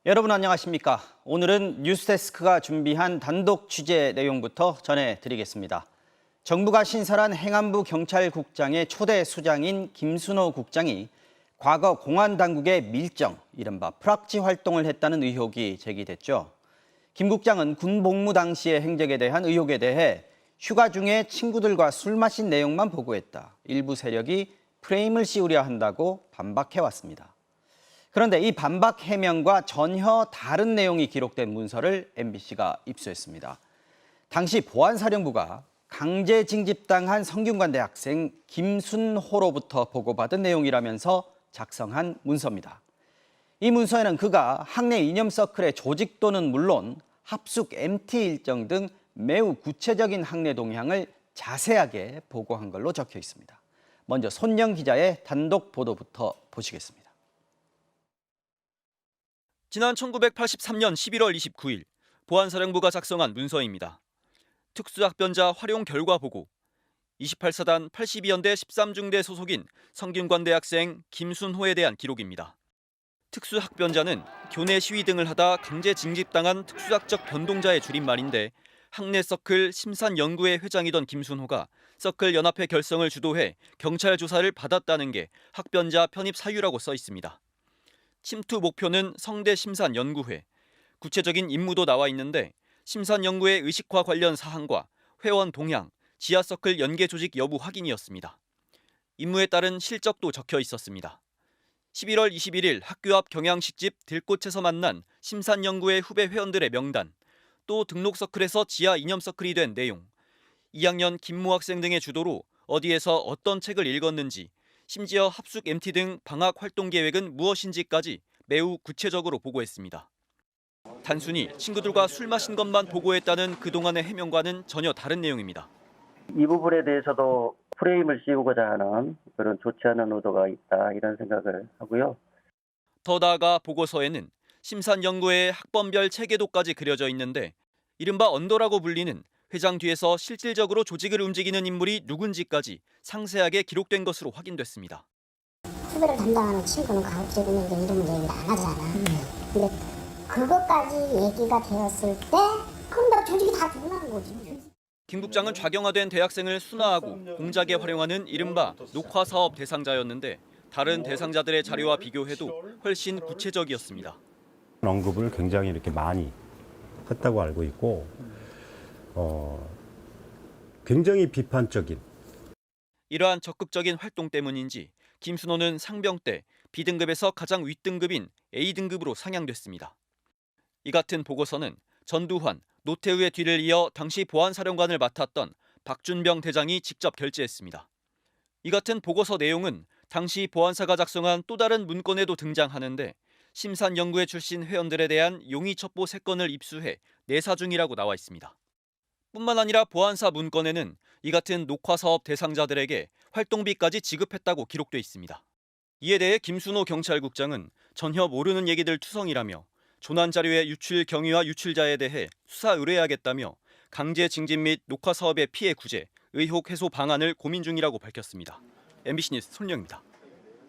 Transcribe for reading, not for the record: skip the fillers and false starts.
여러분 안녕하십니까? 오늘은 뉴스데스크가 준비한 단독 취재 내용부터 전해드리겠습니다. 정부가 신설한 행안부 경찰국장의 초대 수장인 김순호 국장이 과거 공안당국의 밀정, 이른바 프락지 활동을 했다는 의혹이 제기됐죠. 김 국장은 군 복무 당시의 행적에 대한 의혹에 대해 휴가 중에 친구들과 술 마신 내용만 보고했다. 일부 세력이 프레임을 씌우려 한다고 반박해왔습니다. 그런데 이 반박 해명과 전혀 다른 내용이 기록된 문서를 MBC가 입수했습니다. 당시 보안사령부가 강제 징집당한 성균관대 학생 김순호로부터 보고받은 내용이라면서 작성한 문서입니다. 이 문서에는 그가 학내 이념 서클의 조직도는 물론 합숙 MT 일정 등 매우 구체적인 학내 동향을 자세하게 보고한 걸로 적혀 있습니다. 먼저 손영 기자의 단독 보도부터 보시겠습니다. 지난 1983년 11월 29일 보안사령부가 작성한 문서입니다. 특수학변자 활용 결과 보고 28사단 82연대 13중대 소속인 성균관대 학생 김순호에 대한 기록입니다. 특수학변자는 교내 시위 등을 하다 강제 징집당한 특수학적 변동자의 줄임말인데 학내 서클 심산연구회 회장이던 김순호가 서클 연합회 결성을 주도해 경찰 조사를 받았다는 게 학변자 편입 사유라고 써 있습니다. 침투 목표는 성대 심산연구회, 구체적인 임무도 나와 있는데 심산연구회 의식화 관련 사항과 회원 동향, 지하서클 연계 조직 여부 확인이었습니다. 임무에 따른 실적도 적혀 있었습니다. 11월 21일 학교 앞 경양식집 들꽃에서 만난 심산연구회 후배 회원들의 명단, 또 등록서클에서 지하 이념서클이 된 내용, 2학년 김모 학생 등의 주도로 어디에서 어떤 책을 읽었는지, 심지어 합숙 MT 등 방학 활동 계획은 무엇인지까지 매우 구체적으로 보고했습니다. 단순히 친구들과 술 마신 것만 보고했다는 그동안의 해명과는 전혀 다른 내용입니다. 이 부분에 대해서도 프레임을 씌우고자 하는 그런 좋지 않은 의도가 있다, 이런 생각을 하고요. 더 나아가 보고서에는 심산연구회의 학번별 체계도까지 그려져 있는데 이른바 언더라고 불리는 회장 뒤에서 실질적으로 조직을 움직이는 인물이 누군지까지 상세하게 기록된 것으로 확인됐습니다. 후배를 담당하는 친구는 가급적 있는 게 이름을 얘기를 안 하잖아. 근데 그것까지 얘기가 되었을 때 그럼 나 조직이 다 드러나는 거지. 김 국장은 좌경화된 대학생을 순화하고 공작에 활용하는 이른바 녹화사업 대상자였는데 다른 대상자들의 자료와 비교해도 훨씬 구체적이었습니다. 언급을 굉장히 이렇게 많이 했다고 알고 있고 굉장히 비판적인. 이러한 적극적인 활동 때문인지 김순호는 상병 때 B등급에서 가장 윗등급인 A등급으로 상향됐습니다. 이 같은 보고서는 전두환, 노태우의 뒤를 이어 당시 보안사령관을 맡았던 박준병 대장이 직접 결재했습니다. 이 같은 보고서 내용은 당시 보안사가 작성한 또 다른 문건에도 등장하는데 심산연구회 출신 회원들에 대한 용의첩보 3건을 입수해 내사 중이라고 나와 있습니다. 뿐만 아니라 보안사 문건에는 이 같은 녹화사업 대상자들에게 활동비까지 지급했다고 기록돼 있습니다. 이에 대해 김순호 경찰국장은 전혀 모르는 얘기들 투성이라며 조난자료의 유출 경위와 유출자에 대해 수사 의뢰하겠다며 강제 징집 및 녹화사업의 피해 구제, 의혹 해소 방안을 고민 중이라고 밝혔습니다. MBC 뉴스 손영입니다.